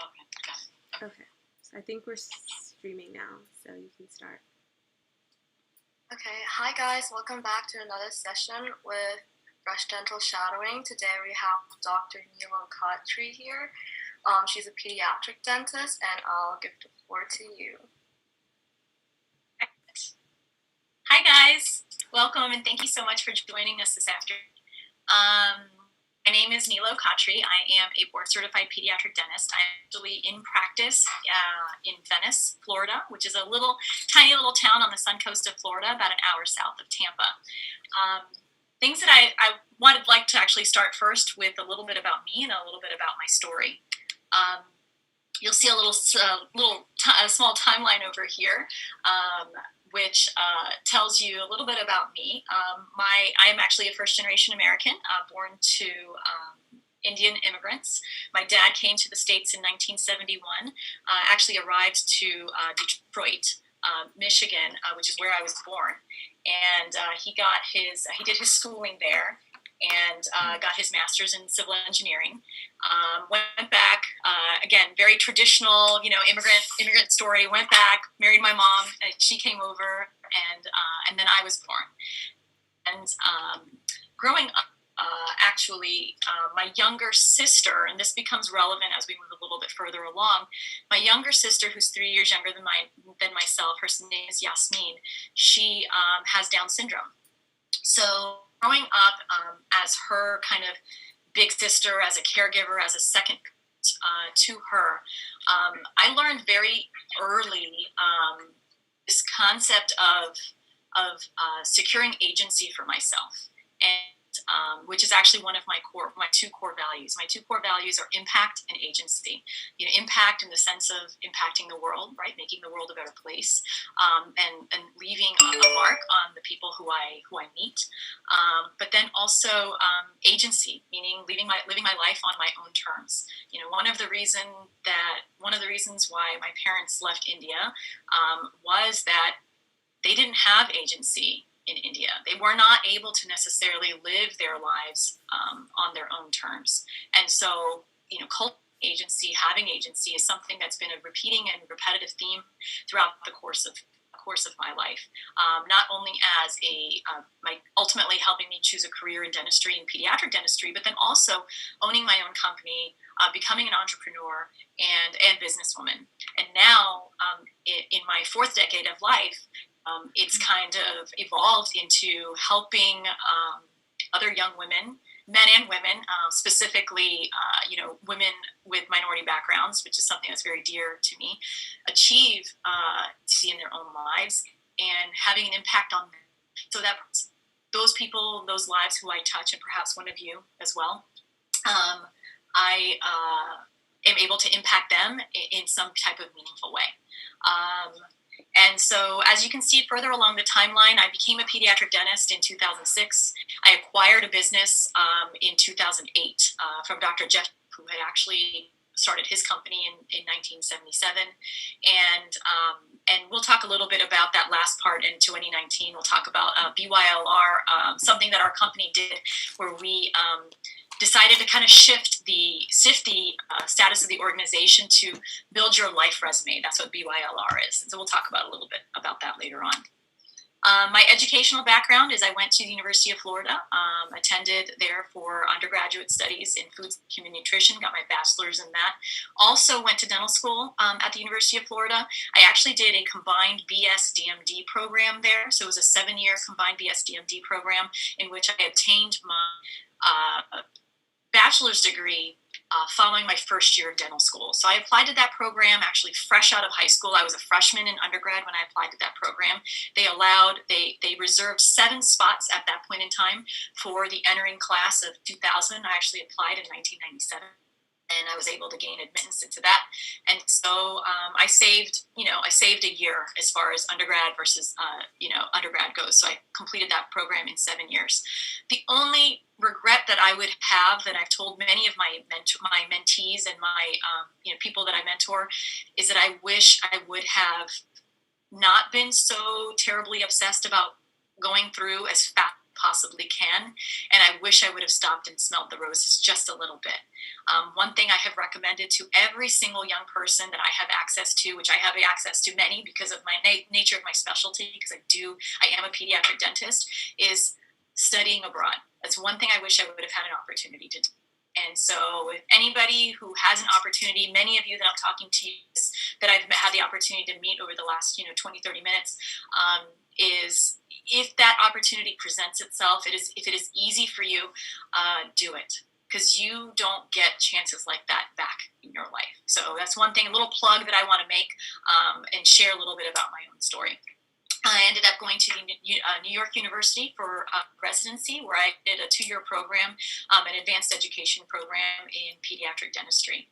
Okay, got it. Okay, so I think we're streaming now, so you can start. Okay, hi guys, welcome back to another session with Fresh Dental Shadowing. Today we have Dr. Khatri here. She's a pediatric dentist, and I'll give the floor to you. Hi guys, welcome and thank you so much for joining us this afternoon. My name is Dr Khatri. I am a board-certified pediatric dentist. I'm actually in practice in Venice, Florida, which is a tiny little town on the sun coast of Florida, about an hour south of Tampa. Things that I would like to actually start first with a little bit about me and a little bit about my story. You'll see a small timeline over here, which tells you a little bit about me. I am actually a first-generation American, born to Indian immigrants. My dad came to the States in 1971, actually arrived to Detroit, Michigan, which is where I was born. And he did his schooling there and got his master's in civil engineering. Went back, again, very traditional, immigrant story. Went back, married my mom, and she came over, and then I was born. And growing up, actually, my younger sister, and this becomes relevant as we move a little bit further along. My younger sister, who's 3 years younger than myself, her name is Yasmin. She has Down syndrome. So growing up as her kind of big sister, as a caregiver, as a second to her, I learned very early this concept of securing agency for myself, and which is actually one of my two core values. My two core values are impact and agency. Impact in the sense of impacting the world, right, making the world a better place, and leaving a mark on the people who I meet. But then also agency, meaning living my life on my own terms. One of the reasons why my parents left India was that they didn't have agency in India. They were not able to necessarily live their lives on their own terms. And so, having agency is something that's been a repeating and repetitive theme throughout the course of my life. Not only as ultimately helping me choose a career in dentistry and pediatric dentistry, but then also owning my own company, becoming an entrepreneur and businesswoman. And now, in my fourth decade of life, it's kind of evolved into helping other young women, men and women, specifically, women with minority backgrounds, which is something that's very dear to me, achieve in their own lives and having an impact on them. So that those people, those lives who I touch, and perhaps one of you as well, I am able to impact them in some type of meaningful way. And so, as you can see further along the timeline, I became a pediatric dentist in 2006. I acquired a business in 2008 from Dr. Jeff, who had actually started his company in 1977. And we'll talk a little bit about that last part in 2019. We'll talk about BYLR, something that our company did where we decided to kind of shift the status of the organization to build your life resume. That's what BYLR is. And so we'll talk about a little bit about that later on. My educational background is I went to the University of Florida, attended there for undergraduate studies in food and human nutrition, got my bachelor's in that. Also went to dental school at the University of Florida. I actually did a combined BS-DMD program there. So it was a 7-year combined BS-DMD program in which I obtained my bachelor's degree following my first year of dental school. So I applied to that program actually fresh out of high school. I was a freshman in undergrad when I applied to that program. They reserved 7 spots at that point in time for the entering class of 2000. I actually applied in 1997. And I was able to gain admittance into that. And so I saved a year as far as undergrad versus, undergrad goes. So I completed that program in 7 years. The only regret that I would have, that I've told many of my mentees and my, people that I mentor, is that I wish I would have not been so terribly obsessed about going through as fast possibly can. And I wish I would have stopped and smelled the roses just a little bit. One thing I have recommended to every single young person that I have access to, which I have access to many because of my nature of my specialty, because I am a pediatric dentist, is studying abroad. That's one thing I wish I would have had an opportunity to do. And so if anybody who has an opportunity, many of you that I'm talking to, that I've had the opportunity to meet over the last 20, 30 minutes, is if that opportunity presents itself, if it is easy for you, do it. Because you don't get chances like that back in your life. So that's one thing, a little plug that I want to make, and share a little bit about my own story. I ended up going to New York University for residency, where I did a 2-year program, an advanced education program in pediatric dentistry,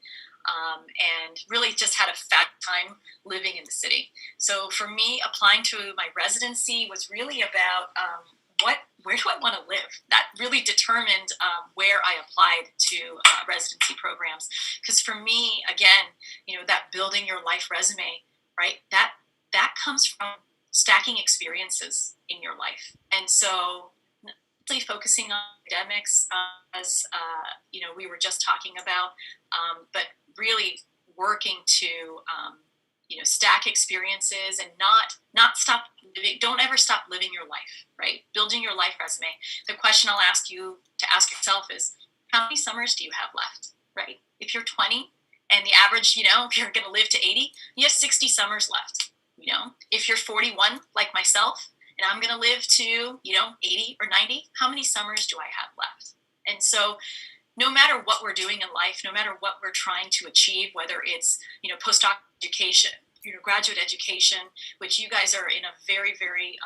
and really just had a fat time living in the city. So for me, applying to my residency was really about where do I want to live? That really determined where I applied to residency programs. Because for me, again, that building your life resume, right? That comes from stacking experiences in your life. And so really focusing on academics, as we were just talking about, but really working to stack experiences and not stop living. Don't ever stop living your life, right? Building your life resume. The question I'll ask you to ask yourself is, how many summers do you have left, right? If you're 20 and the average, if you're going to live to 80, you have 60 summers left. If you're 41 like myself and I'm going to live to 80 or 90, how many summers do I have left? And so no matter what we're doing in life, no matter what we're trying to achieve, whether it's postdoc education, graduate education, which you guys are in a very, very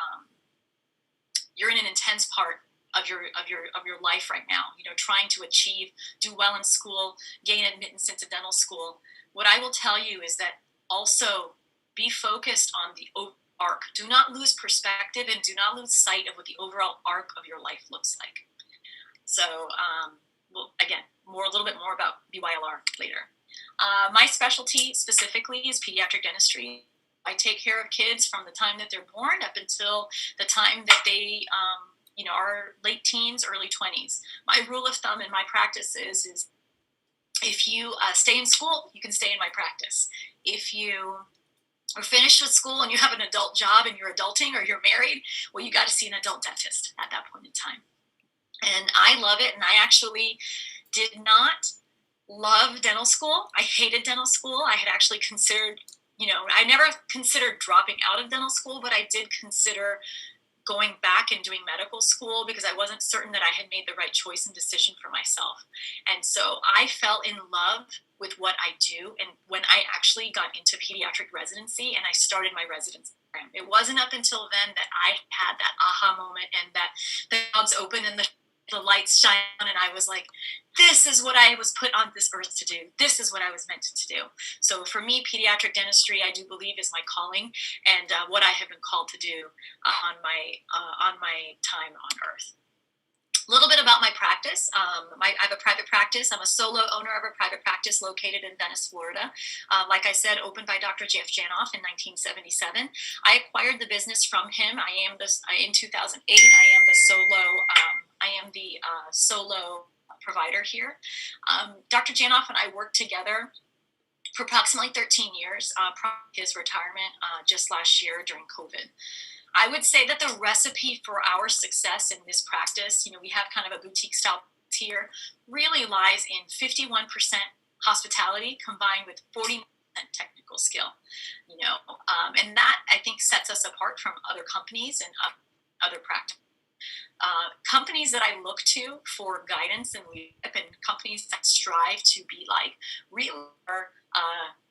you're in an intense part of your life right now, trying to achieve, do well in school, gain admittance into dental school. What I will tell you is that also be focused on the arc. Do not lose perspective and do not lose sight of what the overall arc of your life looks like. So, again, a little bit more about BYLR later. My specialty specifically is pediatric dentistry. I take care of kids from the time that they're born up until the time that they, are late teens, early 20s. My rule of thumb in my practice is if you stay in school, you can stay in my practice. If you are finished with school and you have an adult job and you're adulting or you're married, well, you got to see an adult dentist at that point in time. And I love it. And I actually did not love dental school. I hated dental school. I had actually considered, I never considered dropping out of dental school, but I did consider going back and doing medical school because I wasn't certain that I had made the right choice and decision for myself. And so I fell in love with what I do. And when I actually got into pediatric residency and I started my residency program, it wasn't up until then that I had that aha moment and that the clouds opened and the lights shine on, and I was like, this is what I was put on this earth to do. This is what I was meant to do. So for me, pediatric dentistry, I do believe, is my calling and what I have been called to do on my time on earth. A little bit about my practice. I have a private practice. I'm a solo owner of a private practice located in Venice, Florida. Like I said, opened by Dr. Jeff Janoff in 1977. I acquired the business from him. In 2008. I am the solo provider here. Dr. Janoff and I worked together for approximately 13 years, prior to his retirement just last year during COVID. I would say that the recipe for our success in this practice, we have kind of a boutique style here, really lies in 51% hospitality combined with 40% technical skill, and that I think sets us apart from other companies and other practices. Companies that I look to for guidance and leadership and companies that strive to be like really are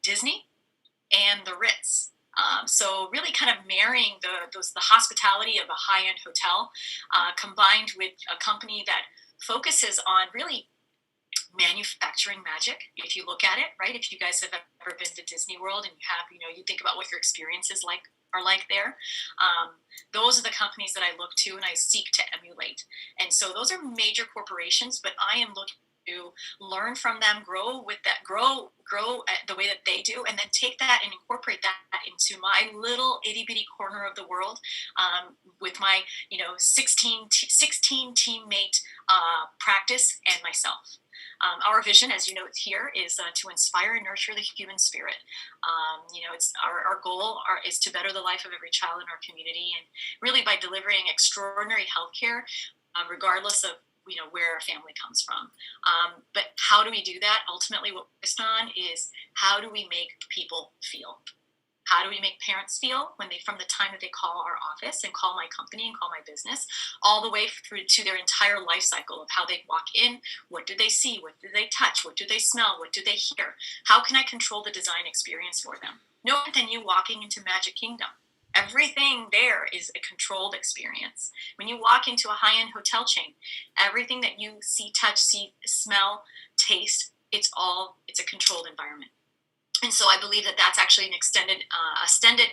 Disney and the Ritz. So really kind of marrying the hospitality of a high-end hotel combined with a company that focuses on really manufacturing magic, if you look at it, right? If you guys have ever been to Disney World and you have, you think about what your experiences are like there. Those are the companies that I look to and I seek to emulate. And so those are major corporations, but I am looking to learn from them, grow with that, grow the way that they do, and then take that and incorporate that into my little itty bitty corner of the world, with my 16 teammate practice and myself. Our vision, as you know here, is to inspire and nurture the human spirit. It's our goal is to better the life of every child in our community, and really by delivering extraordinary healthcare, regardless of where a family comes from. But how do we do that? Ultimately, what we're focused on is how do we make people feel? How do we make parents feel from the time that they call our office and call my company and call my business, all the way through to their entire life cycle of how they walk in? What do they see? What do they touch? What do they smell? What do they hear? How can I control the design experience for them? No different than you walking into Magic Kingdom. Everything there is a controlled experience. When you walk into a high-end hotel chain, everything that you see, touch, smell, taste, it's a controlled environment. And so I believe that that's actually an extended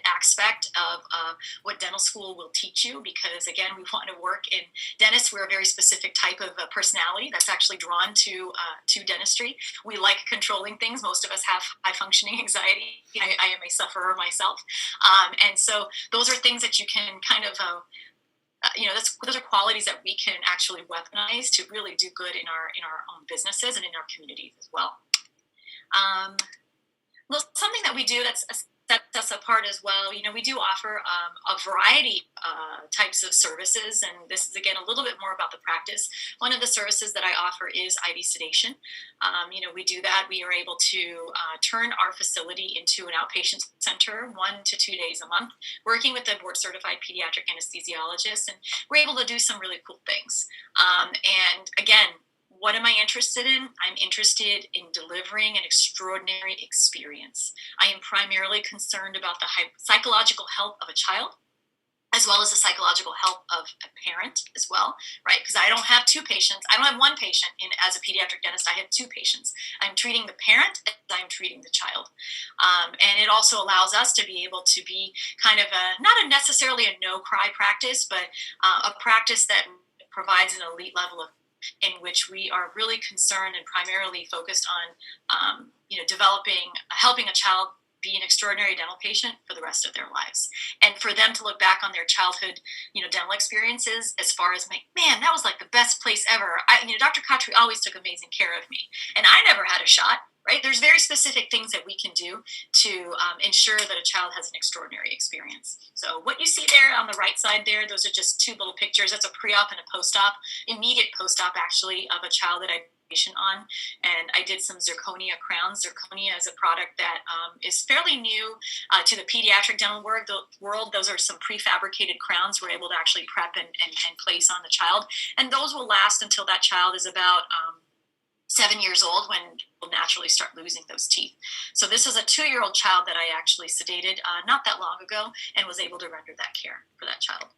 aspect of what dental school will teach you, because again, we want to work in dentists. We're a very specific type of personality that's actually drawn to dentistry. We like controlling things. Most of us have high functioning anxiety. I am a sufferer myself, and so those are things that you can kind of those are qualities that we can actually weaponize to really do good in our own businesses and in our communities as well. Well, something that we do that sets us apart as well, we do offer a variety types of services, and this is, again, a little bit more about the practice. One of the services that I offer is IV sedation. We do that. We are able to turn our facility into an outpatient center 1 to 2 days a month, working with a board-certified pediatric anesthesiologist, and we're able to do some really cool things. And again, what am I interested in? I'm interested in delivering an extraordinary experience. I am primarily concerned about the psychological health of a child, as well as the psychological health of a parent as well, right? Because I don't have two patients. I don't have one patient as a pediatric dentist. I have two patients. I'm treating the parent as I'm treating the child. And it also allows us to be able to be kind of not necessarily a no-cry practice, but a practice that provides an elite level of in which we are really concerned and primarily focused on, helping a child be an extraordinary dental patient for the rest of their lives, and for them to look back on their childhood, dental experiences as far as, man, that was like the best place ever. Dr. Khatri always took amazing care of me, and I never had a shot. Right? There's very specific things that we can do to ensure that a child has an extraordinary experience. So what you see there on the right side there, those are just two little pictures. That's a pre-op and a post-op, immediate post-op actually, of a child that I patient on, and I did some zirconia crowns. Zirconia is a product that is fairly new to the pediatric dental world. Those are some prefabricated crowns we're able to actually prep and place on the child, and those will last until that child is about 7 years old, when we'll naturally start losing those teeth. So this is a 2-year-old child that I actually sedated not that long ago, and was able to render that care for that child.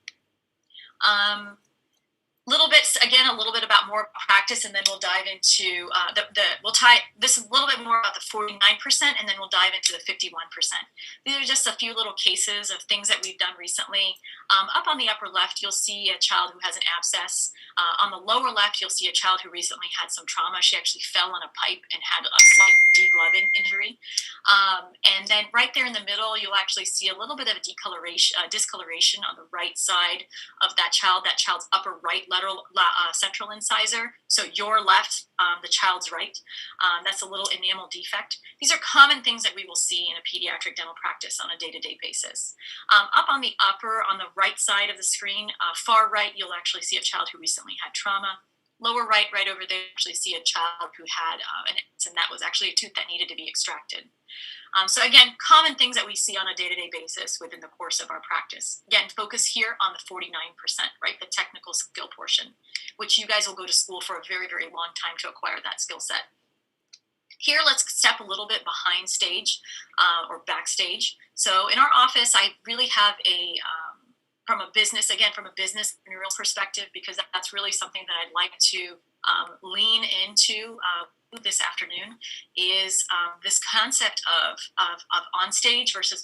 A little bit about more practice, and then we'll dive into this is a little bit more about the 49%, and then we'll dive into the 51%. These are just a few little cases of things that we've done recently. Up on the upper left, you'll see a child who has an abscess. On the lower left, you'll see a child who recently had some trauma. She actually fell on a pipe and had a slight degloving injury. And then right there in the middle, you'll actually see a little bit of a discoloration on the right side of that child's upper right lateral central incisor. So your left, the child's right. That's a little enamel defect. These are common things that we will see in a pediatric dental practice on a day-to-day basis. Up on the right side of the screen, far right, you'll actually see a child who recently had trauma. Lower right, right over there, you actually see a child who had and that was actually a tooth that needed to be extracted. So again, common things that we see on a day-to-day basis within the course of our practice. Again, focus here on the 49%, right? The technical skill portion, which you guys will go to school for a very, very long time to acquire that skill set. Here, let's step a little bit behind stage or backstage. So in our office, I really have from a business entrepreneurial perspective, because that's really something that I'd like to lean into this afternoon, is this concept of on stage versus,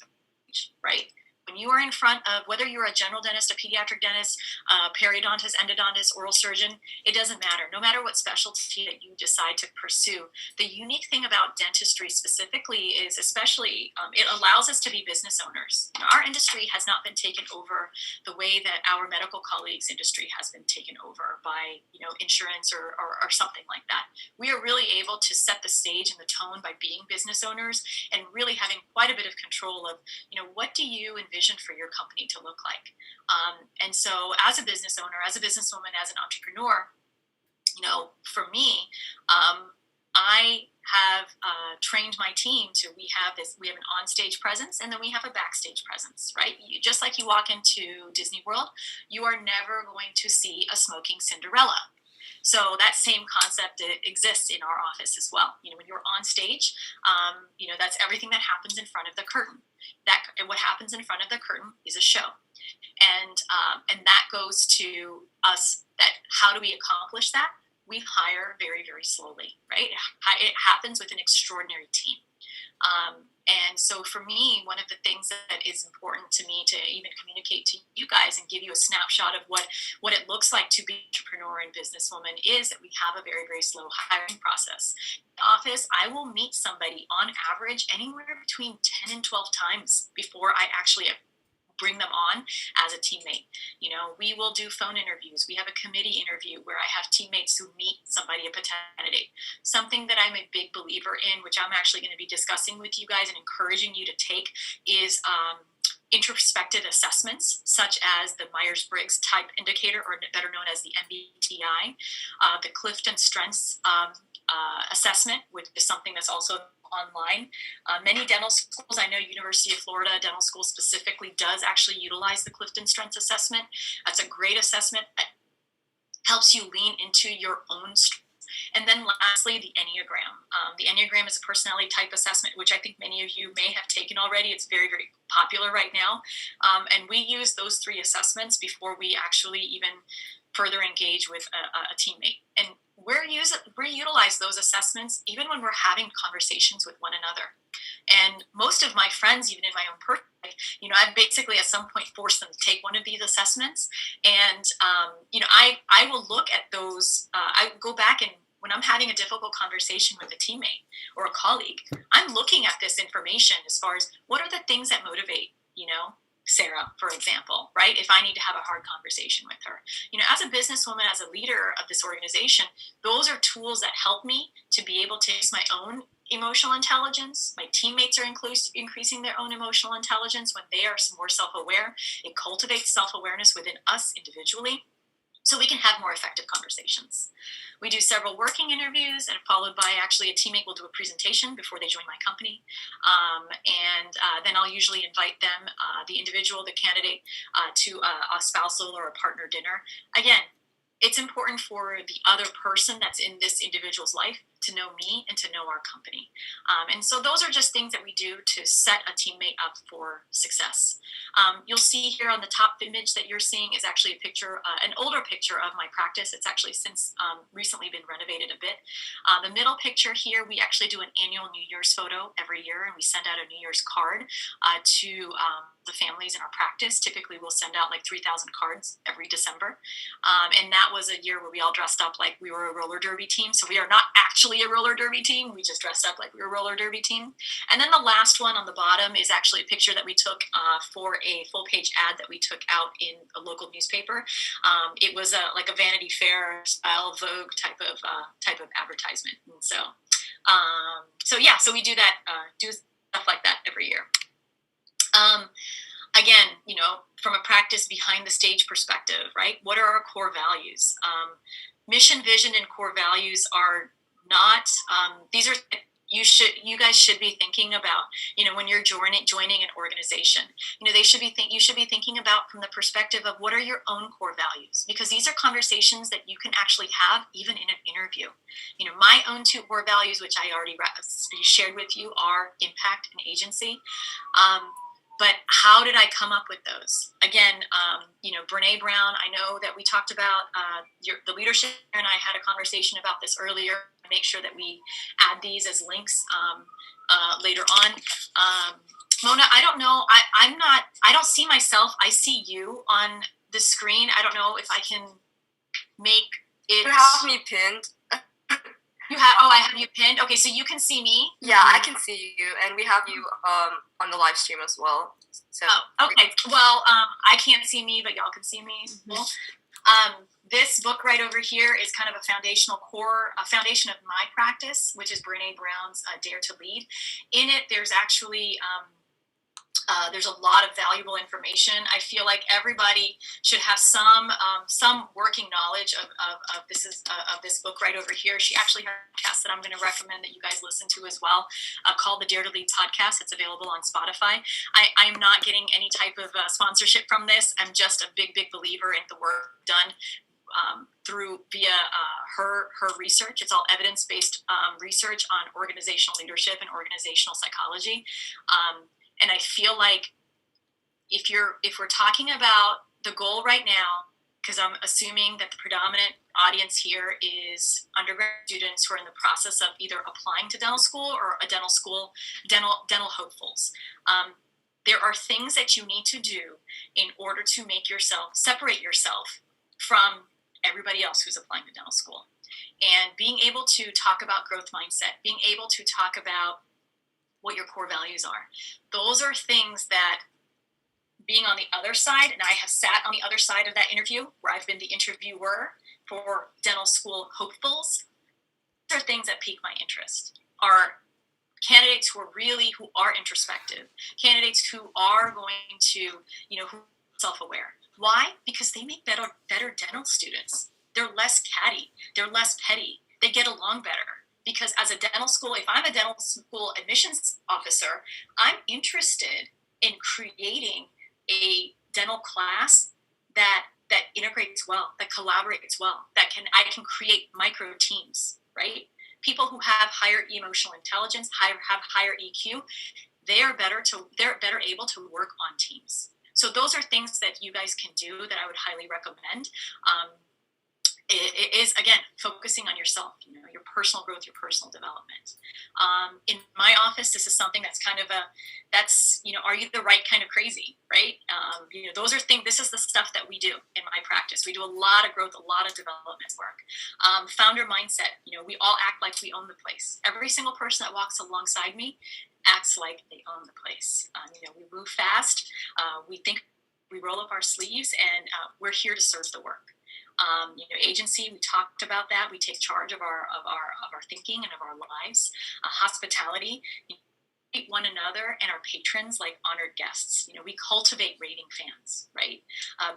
right? When you are in front of, whether you're a general dentist, a pediatric dentist, periodontist, endodontist, oral surgeon, it doesn't matter. No matter what specialty that you decide to pursue, the unique thing about dentistry specifically is especially it allows us to be business owners. Our industry has not been taken over the way that our medical colleagues industry has been taken over by insurance or something like that. We are really able to set the stage and the tone by being business owners and really having quite a bit of control of what do you envision for your company to look like. And so as a business owner, as a businesswoman, as an entrepreneur, for me, I have trained my team we have an onstage presence, and then we have a backstage presence, right? Just like you walk into Disney World, you are never going to see a smoking Cinderella. So that same concept exists in our office as well. When you're on stage, that's everything that happens in front of the curtain. What happens in front of the curtain is a show. And that goes to us, that how do we accomplish that? We hire very, very slowly, right? It happens with an extraordinary team. And so for me, one of the things that is important to me to even communicate to you guys and give you a snapshot of what it looks like to be an entrepreneur and businesswoman is that we have a very, very slow hiring process. In the office, I will meet somebody on average anywhere between 10 and 12 times before I actually bring them on as a teammate. We will do phone interviews. We have a committee interview where I have teammates who meet somebody, a potential candidate. Something that I'm a big believer in, which I'm actually going to be discussing with you guys and encouraging you to take, is introspective assessments, such as the Myers-Briggs Type Indicator, or better known as the MBTI, the Clifton Strengths assessment, which is something that's also online. Many dental schools, I know University of Florida Dental School specifically does actually utilize the Clifton Strengths assessment. That's a great assessment that helps you lean into your own strengths. And then lastly, the Enneagram. The Enneagram is a personality type assessment, which I think many of you may have taken already. It's very, very popular right now. And we use those 3 assessments before we actually even further engage with a teammate. And we utilize those assessments even when we're having conversations with one another. And most of my friends, even in my own personal life, I've basically at some point forced them to take one of these assessments. And, I will look at those. I go back, and when I'm having a difficult conversation with a teammate or a colleague, I'm looking at this information as far as what are the things that motivate, Sarah, for example, right? If I need to have a hard conversation with her, as a businesswoman, as a leader of this organization, those are tools that help me to be able to use my own emotional intelligence. My teammates are increasing their own emotional intelligence when they are more self-aware. It cultivates self-awareness within us individually, so we can have more effective conversations. We do several working interviews, and followed by actually a teammate will do a presentation before they join my company. And then I'll usually invite them, the individual, the candidate, to a spousal or a partner dinner. Again, it's important for the other person that's in this individual's life to know me and to know our company. And so those are just things that we do to set a teammate up for success. You'll see here on the top image that you're seeing is actually a picture, an older picture of my practice. It's actually since recently been renovated a bit. The middle picture here, we actually do an annual New Year's photo every year, and we send out a New Year's card to the families in our practice. Typically, we'll send out like 3,000 cards every December. And that was a year where we all dressed up like we were a roller derby team. So we are not actually a roller derby team. We just dressed up like we were a roller derby team. And then the last one on the bottom is actually a picture that we took for a full page ad that we took out in a local newspaper. It was like a Vanity Fair style Vogue type of advertisement. And so so we do that, do stuff like that every year. Again, from a practice behind the stage perspective, right? What are our core values? Mission, vision, and core values are not, these are, you guys should be thinking about, when you're joining an organization, you should be thinking about from the perspective of what are your own core values, because these are conversations that you can actually have even in an interview. My own 2 core values, which I already shared with you, are impact and agency. But how did I come up with those? Again, Brene Brown, I know that we talked about the leadership, and I had a conversation about this earlier. Make sure that we add these as links later on. Mona, I don't know. I don't see myself. I see you on the screen. I don't know if I can make it. You have me pinned. I have you pinned. Okay, so you can see me. Yeah, I can see you, and we have you on the live stream as well. So. Okay. Well, I can't see me, but y'all can see me. Mm-hmm. This book right over here is kind of a foundation of my practice, which is Brené Brown's Dare to Lead. In it, there's actually there's a lot of valuable information. I feel like everybody should have some working knowledge of this book right over here. She actually has a podcast that I'm going to recommend that you guys listen to as well, called the Dare to Lead podcast. It's available on Spotify. I'm not getting any type of sponsorship from this. I'm just a big believer in the work done via her research. It's all evidence-based research on organizational leadership and organizational psychology. And I feel like if we're talking about the goal right now, because I'm assuming that the predominant audience here is undergraduate students who are in the process of either applying to dental school or a dental hopefuls. There are things that you need to do in order to separate yourself from everybody else who's applying to dental school. And being able to talk about growth mindset, being able to talk about what your core values are. Those are things that, being on the other side, and I have sat on the other side of that interview where I've been the interviewer for dental school hopefuls, those are things that pique my interest. Are candidates who are introspective, candidates who are going to, who are self-aware. Why? Because they make better dental students. They're less catty. They're less petty. They get along better. Because as a dental school, if I'm a dental school admissions officer, I'm interested in creating a dental class that integrates well, that collaborates well, I can create micro teams, right? People who have higher emotional intelligence, have higher EQ, they're better able to work on teams. So those are things that you guys can do that I would highly recommend. It is, again, focusing on yourself, your personal growth, your personal development. In my office, this is something that's kind of are you the right kind of crazy, right? Those are things, this is the stuff that we do in my practice. We do a lot of growth, a lot of development work. Founder mindset, we all act like we own the place. Every single person that walks alongside me acts like they own the place. We move fast, we roll up our sleeves, and we're here to serve the work. Agency, we talked about that. We take charge of our thinking and of our lives. Hospitality, we treat one another and our patrons like honored guests. We cultivate raving fans, right?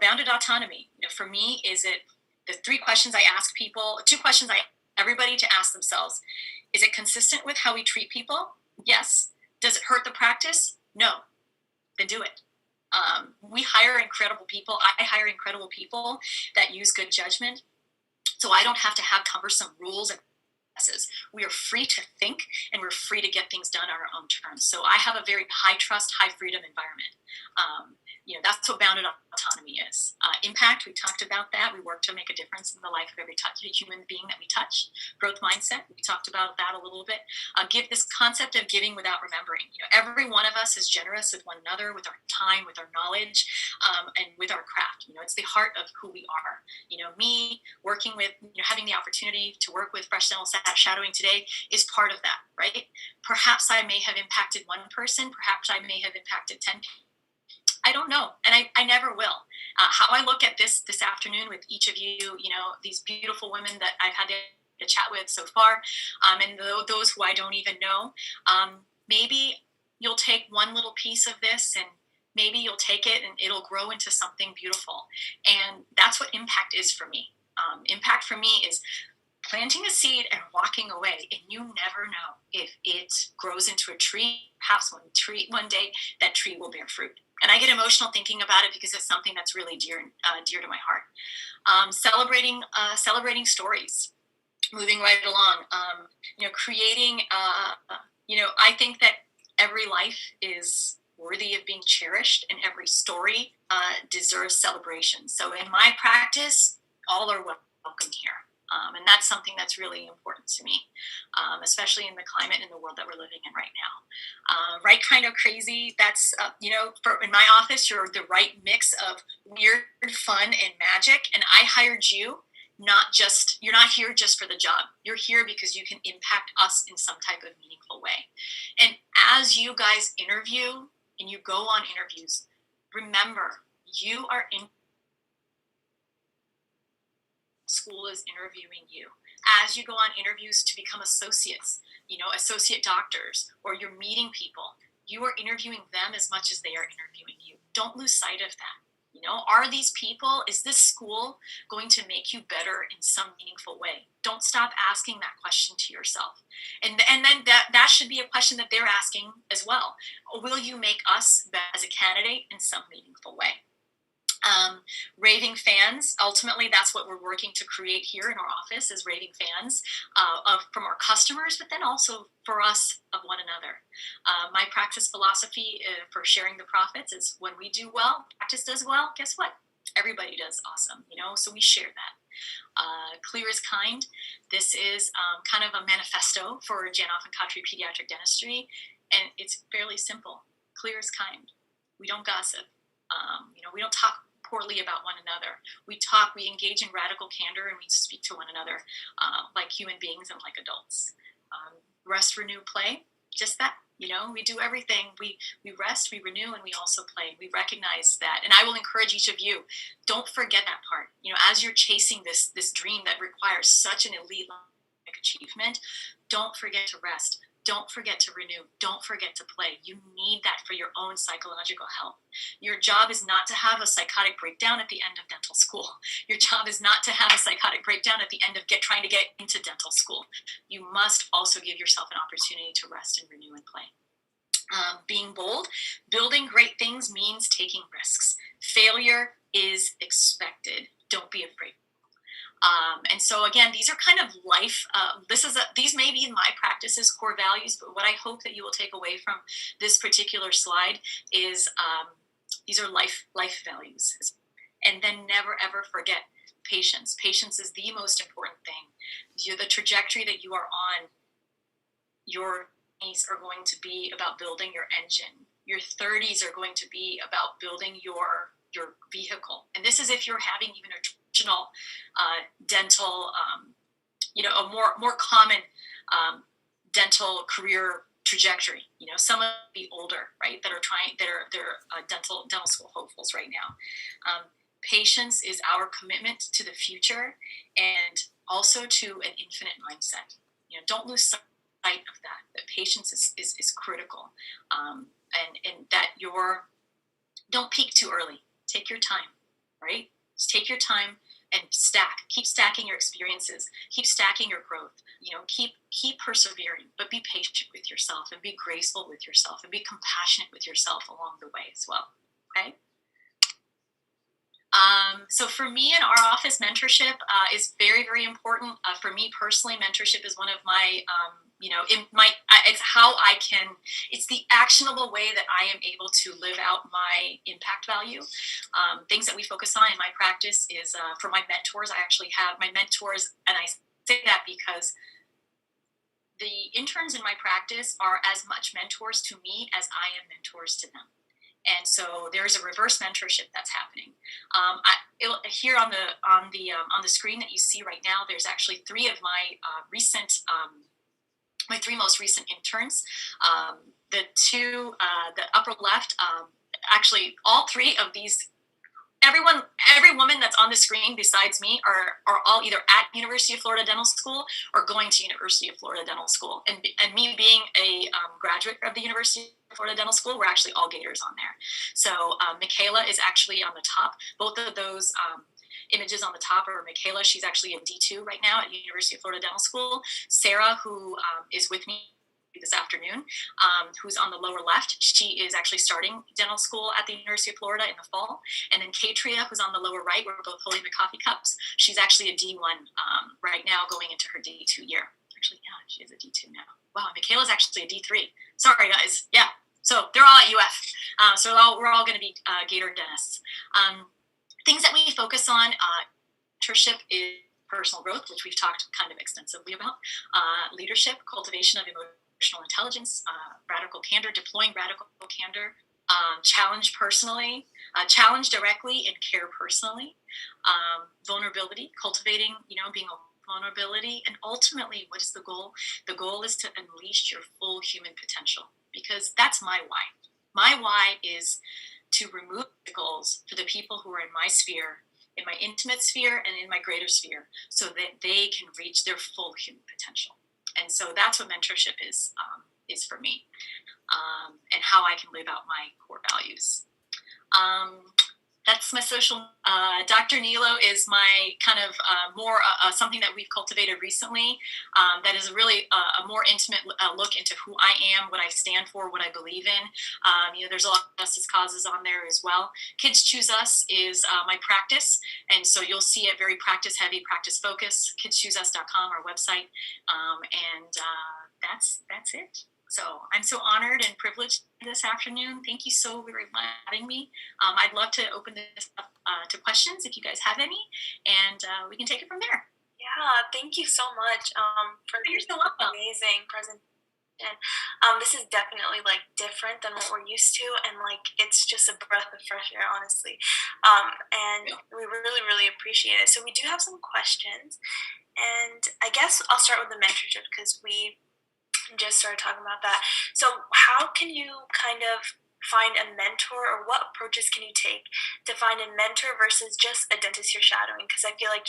Bounded autonomy. For me, is it the two questions I ask everybody to ask themselves? Is it consistent with how we treat people? Yes. Does it hurt the practice? No. Then do it. We hire incredible people. I hire incredible people that use good judgment. So I don't have to have cumbersome rules and processes. We are free to think, and we're free to get things done on our own terms. So I have a very high trust, high freedom environment. That's what bounded autonomy is. Impact, we talked about that. We work to make a difference in the life of every human being that we touch. Growth mindset, we talked about that a little bit. Give this concept of giving without remembering. Every one of us is generous with one another, with our time, with our knowledge, and with our craft. It's the heart of who we are. Me working with, having the opportunity to work with Fresh Dental Shadowing today is part of that, right? Perhaps I may have impacted one person. Perhaps I may have impacted 10 people. I don't know, and I never will. How I look at this afternoon with each of you, these beautiful women that I've had to chat with so far, and those who I don't even know, maybe you'll take one little piece of this, and maybe you'll take it and it'll grow into something beautiful. And that's what impact is for me. Impact for me is planting a seed and walking away, and you never know if it grows into a tree. Perhaps one day that tree will bear fruit. And I get emotional thinking about it because it's something that's really dear to my heart. Celebrating stories, moving right along. Creating. I think that every life is worthy of being cherished, and every story deserves celebration. So in my practice, all are welcome here. And that's something that's really important to me, especially in the climate in the world that we're living in right now. Right kind of crazy, that's, in my office, you're the right mix of weird, fun, and magic. And I hired you, you're not here just for the job. You're here because you can impact us in some type of meaningful way. And as you guys interview and you go on interviews, remember, you are in school is interviewing you. As you go on interviews to become associates, associate doctors, or you're meeting people, you are interviewing them as much as they are interviewing you. Don't lose sight of that. Are these people, is this school going to make you better in some meaningful way? Don't stop asking that question to yourself. And then that should be a question that they're asking as well. Will you make us better as a candidate in some meaningful way? Raving fans, ultimately that's what we're working to create here in our office, is raving fans from our customers, but then also for us of one another. My practice philosophy for sharing the profits is, when we do well, practice does well, guess what? Everybody does awesome, so we share that. Clear is kind. This is kind of a manifesto for Dr Khatri Pediatric Dentistry, and it's fairly simple. Clear is kind. We don't gossip. We don't talk poorly about one another. We engage in radical candor, and we speak to one another like human beings and like adults. Rest, renew, play, just that. We do everything. We rest, we renew, and we also play. We recognize that. And I will encourage each of you, don't forget that part. As you're chasing this dream that requires such an elite achievement, don't forget to rest. Don't forget to renew. Don't forget to play. You need that for your own psychological health. Your job is not to have a psychotic breakdown at the end of dental school. Your job is not to have a psychotic breakdown at the end of trying to get into dental school. You must also give yourself an opportunity to rest and renew and play. Being bold, building great things means taking risks. Failure is expected. Don't be afraid. And so again, these are kind of life. These may be my practice's core values, but what I hope that you will take away from this particular slide is these are life values. And then never ever forget patience. Patience is the most important thing. The trajectory that you are on, your 20s are going to be about building your engine. Your 30s are going to be about building your vehicle. And this is if you're having even a traditional dental, a more common dental career trajectory. Some of the older, right, that are dental school hopefuls right now. Patience is our commitment to the future, and also to an infinite mindset. Don't lose sight of that patience is critical, and that don't peak too early. Take your time, right? Just take your time and keep stacking your experiences, keep stacking your growth, keep persevering, but be patient with yourself and be graceful with yourself and be compassionate with yourself along the way as well. Okay. So for me in our office, mentorship is very, very important. For me personally, mentorship is one of my, it's how it's the actionable way that I am able to live out my impact value. Things that we focus on in my practice is for my mentors. I actually have my mentors, and I say that because the interns in my practice are as much mentors to me as I am mentors to them. And so there's a reverse mentorship that's happening. Here on the screen that you see right now, there's actually three of my my three most recent interns. The upper left, actually all three of these. Every woman that's on the screen besides me are all either at University of Florida Dental School or going to University of Florida Dental School. And me being a graduate of the University of Florida Dental School, we're actually all Gators on there. So Michaela is actually on the top. Both of those images on the top are Michaela. She's actually a D2 right now at University of Florida Dental School. Sarah, who is with me this afternoon, who's on the lower left, she is actually starting dental school at the University of Florida in the fall. And then Katria, who's on the lower right, we're both holding the coffee cups. She's actually a D1 right now, going into her D2 year. Actually, yeah, she is a D2 now. Wow, Michaela's actually a D3. Sorry, guys. Yeah, so they're all at UF. So we're all going to be Gator dentists. Things that we focus on, mentorship is personal growth, which we've talked kind of extensively about, leadership, cultivation of emotional intelligence, radical candor, deploying radical candor, challenge personally, challenge directly, and care personally, vulnerability, cultivating, being a vulnerability, and ultimately, what is the goal? The goal is to unleash your full human potential, because that's my why. My why is to remove obstacles for the people who are in my sphere, in my intimate sphere, and in my greater sphere, so that they can reach their full human potential. And so that's what mentorship is for me, and how I can live out my core values. That's my social. Dr. Nilo is my kind of more something that we've cultivated recently. That is really a more intimate look into who I am, what I stand for, what I believe in. There's a lot of justice causes on there as well. Kids Choose Us is my practice, and so you'll see it very practice heavy, practice focused. KidsChooseUs.com, our website, and that's it. So I'm so honored and privileged this afternoon. Thank you so very much for having me. I'd love to open this up to questions if you guys have any, and we can take it from there. Yeah, thank you so much for your amazing presentation. This is definitely different than what we're used to, and it's just a breath of fresh air, honestly. And we really, really appreciate it. So we do have some questions, and I guess I'll start with the mentorship because we just started talking about that. So how can you kind of find a mentor, or what approaches can you take to find a mentor versus just a dentist you're shadowing? Because I feel like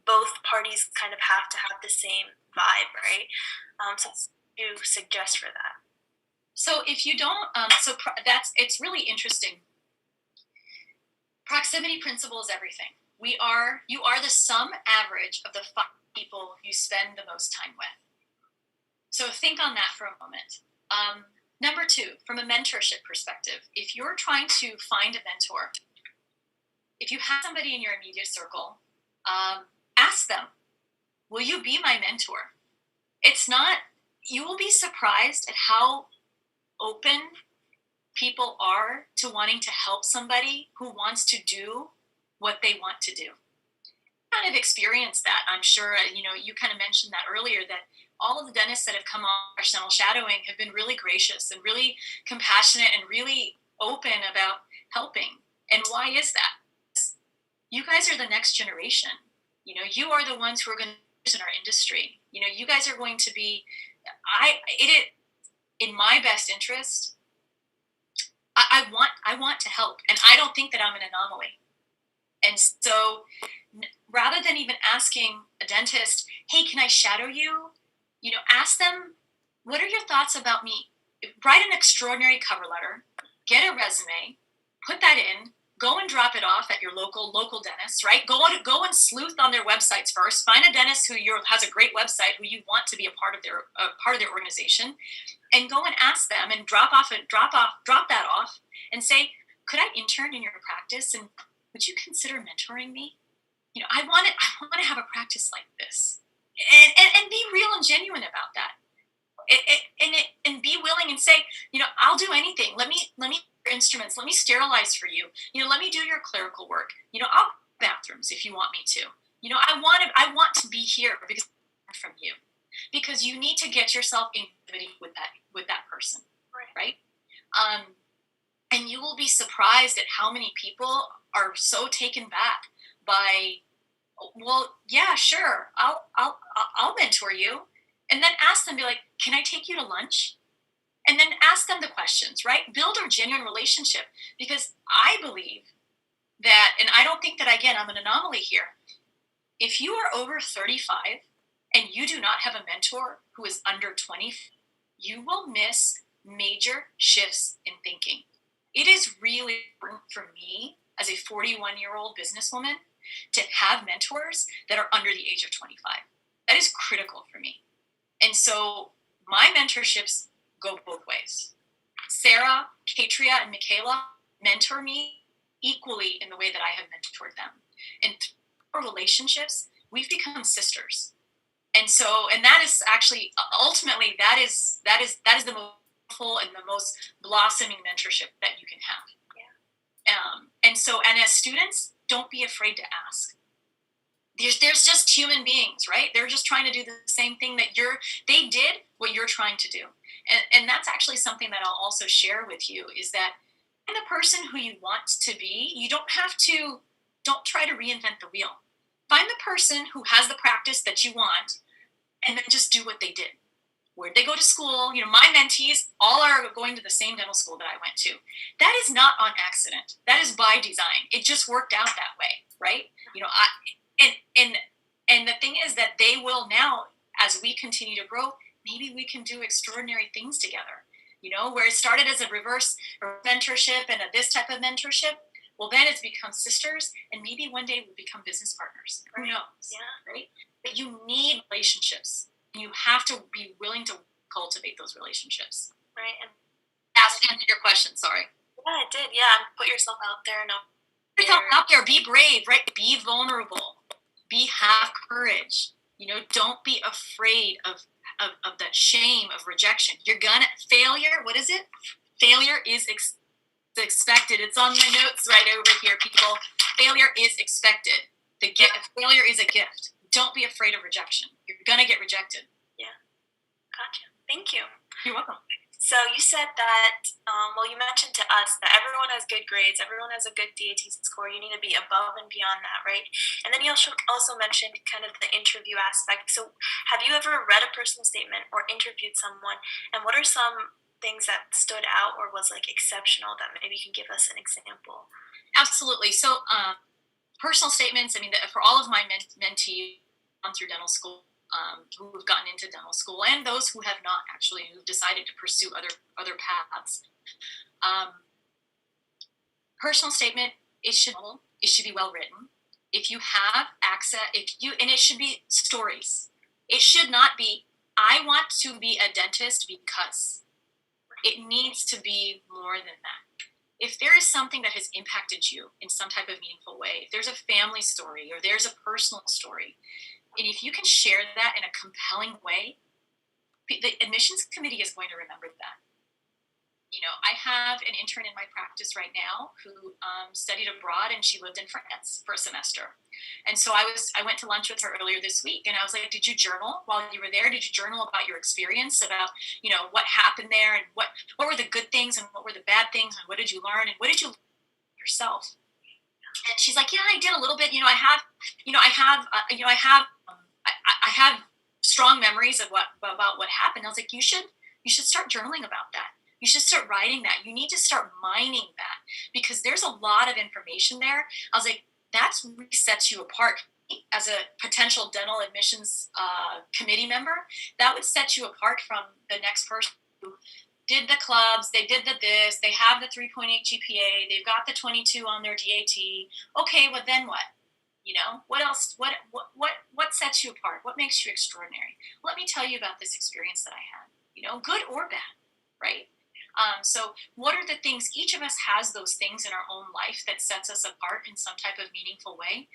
both parties kind of have to have the same vibe, right? So what do you suggest for that? So if you don't, it's really interesting. Proximity principle is everything. You are the sum average of the 5 people you spend the most time with. So think on that for a moment. Number 2, from a mentorship perspective, if you're trying to find a mentor, if you have somebody in your immediate circle, ask them, will you be my mentor? You will be surprised at how open people are to wanting to help somebody who wants to do what they want to do. Kind of experienced that, I'm sure. You kind of mentioned that earlier, that all of the dentists that have come on our dental shadowing have been really gracious and really compassionate and really open about helping. And why is that? You guys are the next generation. You are the ones who are going to be in our industry. You guys are going to be. In my best interest. I want to help, and I don't think that I'm an anomaly. And so, rather than even asking a dentist, "Hey, can I shadow you?" Ask them, what are your thoughts about me? Write an extraordinary cover letter, get a resume, put that in, go and drop it off at your local dentist, right? Go and sleuth on their websites first. Find a dentist who has a great website, who you want to be a part of their organization, and go and ask them and drop that off and say, could I intern in your practice, and would you consider mentoring me? I want to have a practice like this. And be real and genuine about that, and be willing and say, I'll do anything. Let me your instruments. Let me sterilize for you. Let me do your clerical work. I'll bathrooms if you want me to. I want to be here because from you, because you need to get yourself in with that person, right? And you will be surprised at how many people are so taken back by. Well, yeah, sure. I'll mentor you, and then ask them, be like, can I take you to lunch? And then ask them the questions, right? Build a genuine relationship, because I believe that, and I don't think that, again, I'm an anomaly here. If you are over 35 and you do not have a mentor who is under 20, you will miss major shifts in thinking. It is really important for me as a 41-year-old businesswoman to have mentors that are under the age of 25. That is critical for me. And so my mentorships go both ways. Sarah, Katria, and Michaela mentor me equally in the way that I have mentored them. And through our relationships, we've become sisters. And that is actually, ultimately, that is the most full and the most blossoming mentorship that you can have. Yeah. And as students, don't be afraid to ask. there's just human beings, right? They're just trying to do the same thing that they did what you're trying to do. And that's actually something that I'll also share with you, is that find the person who you want to be. You don't try to reinvent the wheel. Find the person who has the practice that you want, and then just do what they did. Where'd they go to school? My mentees all are going to the same dental school that I went to. That is not on accident. That is by design. It just worked out that way, right? And the thing is that they will now, as we continue to grow, maybe we can do extraordinary things together. Where it started as a reverse mentorship and this type of mentorship, well, then it's become sisters, and maybe one day we'll become business partners. Who knows? Yeah. Right? But you need relationships. You have to be willing to cultivate those relationships. Right. And answer your question. Sorry. Yeah, it did. Yeah, put yourself out there. Put yourself out there. Be brave. Right. Be vulnerable. Have courage. Don't be afraid of that shame of rejection. Failure. What is it? Failure is expected. It's on my notes right over here, people. Failure is expected. Failure is a gift. Don't be afraid of rejection. You're gonna get rejected. Yeah. Gotcha. Thank you. You're welcome. So you said that, you mentioned to us that everyone has good grades, everyone has a good DAT score, you need to be above and beyond that, right? And then you also mentioned kind of the interview aspect. So have you ever read a personal statement or interviewed someone, and what are some things that stood out or was exceptional that maybe you can give us an example? Absolutely. So personal statements, for all of my mentees gone through dental school, who have gotten into dental school, and those who have not actually, who've decided to pursue other paths. Personal statement, it should be well written. If you have access, and it should be stories. It should not be, I want to be a dentist because. It needs to be more than that. If there is something that has impacted you in some type of meaningful way, if there's a family story or there's a personal story, and if you can share that in a compelling way, the admissions committee is going to remember that. I have an intern in my practice right now who studied abroad, and she lived in France for a semester. And so I went to lunch with her earlier this week, and I was like, did you journal while you were there? Did you journal about your experience, about, what happened there, and what were the good things and what were the bad things, and what did you learn, and what did you learn yourself? And she's like, yeah, I did a little bit. I have strong memories about what happened. I was like, you should start journaling about that. You should start writing that. You need to start mining that, because there's a lot of information there. I was like, that really sets you apart as a potential dental admissions committee member. That would set you apart from the next person who did the clubs, they did this, they have the 3.8 GPA, they've got the 22 on their DAT. Okay, well then what? What else? What sets you apart? What makes you extraordinary? Let me tell you about this experience that I had. Good or bad, right? So what are the things, each of us has those things in our own life that sets us apart in some type of meaningful way.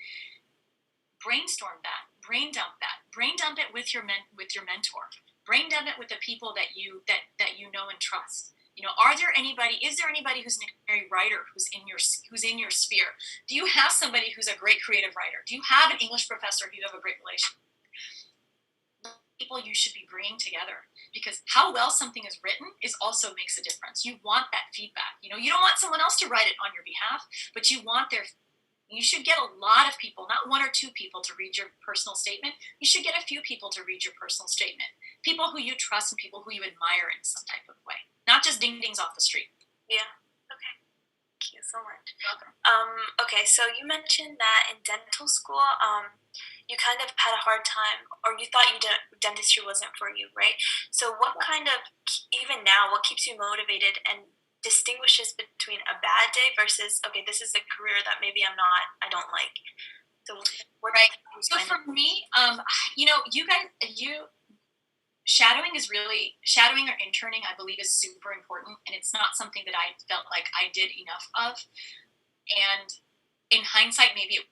Brainstorm that, brain dump it with your mentor, brain dump it with the people that you know and trust. Is there anybody who's an extraordinary writer who's in your sphere? Do you have somebody who's a great creative writer? Do you have an English professor who you have a great relationship? People you should be bringing together, because how well something is written also makes a difference. You want that feedback. You don't want someone else to write it on your behalf, but you should get a lot of people, not one or two people, to read your personal statement. You should get a few people to read your personal statement. People who you trust and people who you admire in some type of way, not just ding-dings off the street. Yeah. Okay. Thank you so much. You're welcome. Okay, so you mentioned that in dental school, you kind of had a hard time, or you thought dentistry wasn't for you, right? So what kind of, even now, what keeps you motivated and distinguishes between a bad day versus, okay, this is a career that maybe I don't like? So right. So for me, shadowing or interning, I believe, is super important, and it's not something that I felt like I did enough of. And in hindsight, maybe it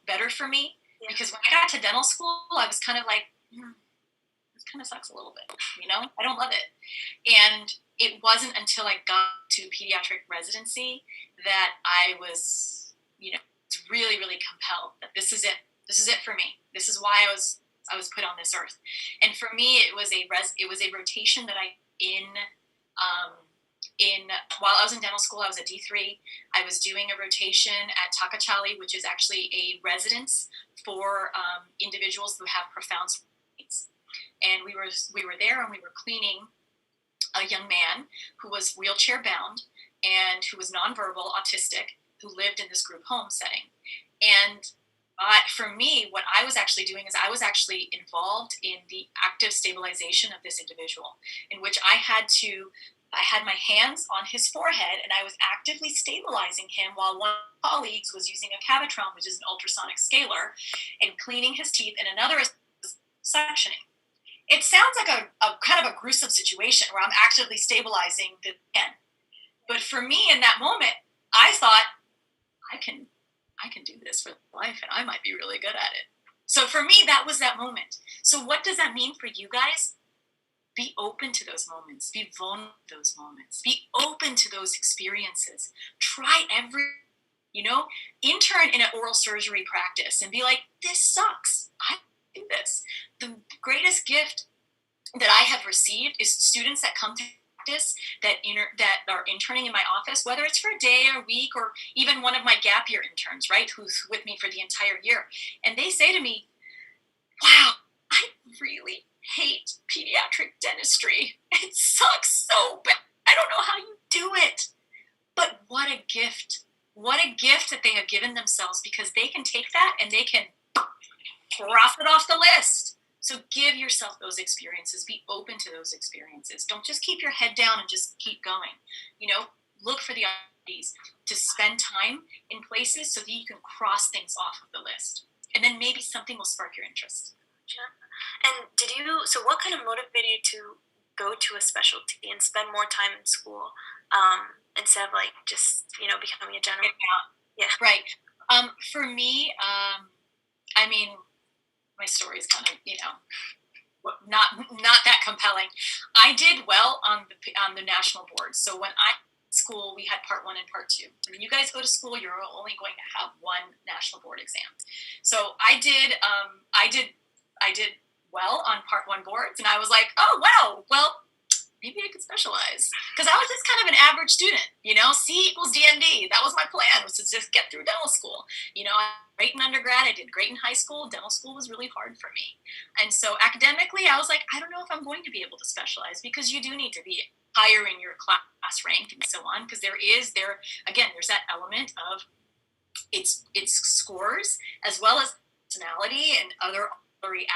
better for me, because when I got to dental school, I was kind of like, this kind of sucks a little bit, I don't love it. And it wasn't until I got to pediatric residency that I was, was really, really compelled that this is it. This is it for me. This is why I was put on this earth. And for me, it was a rotation that while I was in dental school, I was a D3. I was doing a rotation at Takachali, which is actually a residence for individuals who have profound needs. And we were there, and we were cleaning a young man who was wheelchair bound and who was nonverbal, autistic, who lived in this group home setting. And for me, what I was actually doing is I was actually involved in the active stabilization of this individual, in which I had my hands on his forehead, and I was actively stabilizing him while one of my colleagues was using a Cavitron, which is an ultrasonic scaler, and cleaning his teeth, and another was suctioning. It sounds like a kind of a gruesome situation where I'm actively stabilizing the pen. But for me in that moment, I thought, I can do this for life, and I might be really good at it. So for me, that was that moment. So what does that mean for you guys? Be open to those moments. Be vulnerable to those moments. Be open to those experiences. Try intern in an oral surgery practice and be like, this sucks. I do this. The greatest gift that I have received is students that come to practice that are interning in my office, whether it's for a day or a week, or even one of my gap year interns, right, who's with me for the entire year. And they say to me, wow, I really hate pediatric dentistry. It sucks so bad. I don't know how you do it. But what a gift. What a gift that they have given themselves, because they can take that and they can cross it off the list. So give yourself those experiences. Be open to those experiences. Don't just keep your head down and just keep going. Look for the opportunities to spend time in places so that you can cross things off of the list. And then maybe something will spark your interest. Sure. And so what kind of motivated you to go to a specialty and spend more time in school instead of just, becoming a general? Yeah. Right. For me, my story is kind of, not that compelling. I did well on the national board. So when I school, we had part 1 and part 2. When you guys go to school, you're only going to have one national board exam. So I did well on part 1 boards, and I was like, oh wow, well, maybe I could specialize, because I was just kind of an average student. C equals DND. That was my plan, was to just get through dental school. I did great in undergrad, I did great in high school. Dental school was really hard for me. And so academically, I was like, I don't know if I'm going to be able to specialize, because you do need to be higher in your class rank and so on, because there's that element of it's scores as well as personality and other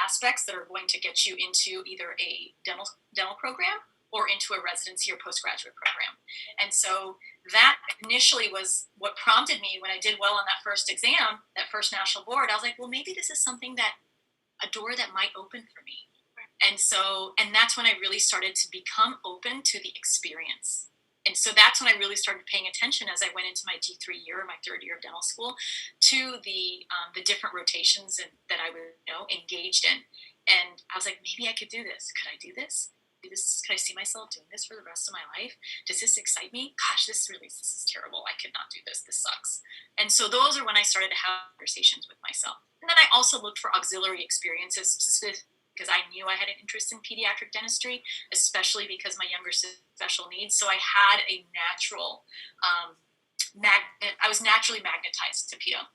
aspects that are going to get you into either a dental program or into a residency or postgraduate program. And so that initially was what prompted me when I did well on that first exam, that first national board. I was like, well, maybe this is a door that might open for me. And that's when I really started to become open to the experience. And so that's when I really started paying attention, as I went into my D3 year, my 3rd year of dental school, to the different rotations that I was engaged in. And I was like, maybe I could do this. Could I do this? Could I see myself doing this for the rest of my life? Does this excite me? Gosh, this is terrible. I could not do this. This sucks. And so those are when I started to have conversations with myself. And then I also looked for auxiliary experiences, specifically because I knew I had an interest in pediatric dentistry, especially because my younger sister had special needs. So I had a natural I was naturally magnetized to pedo.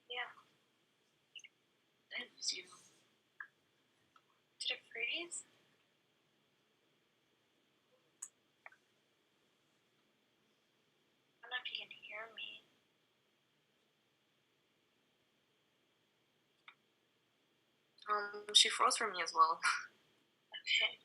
Yeah. That was you. Did it freeze? I don't know if you can hear me. She froze for me as well. Okay.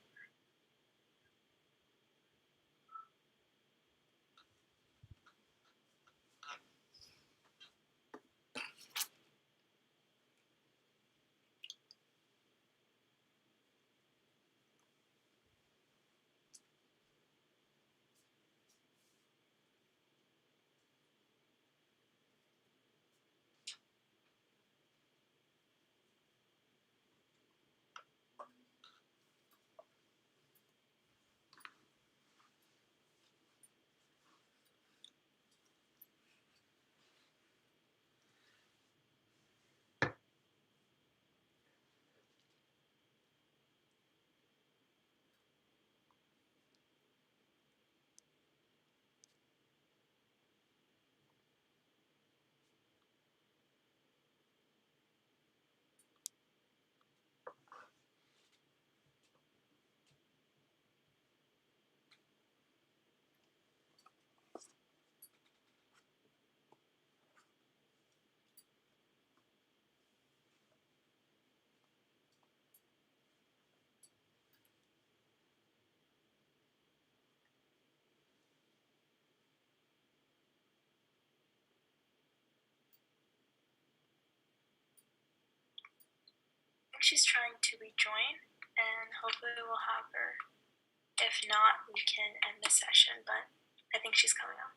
she's trying to rejoin, and hopefully we'll have her. If not, we can end the session, but I think she's coming up.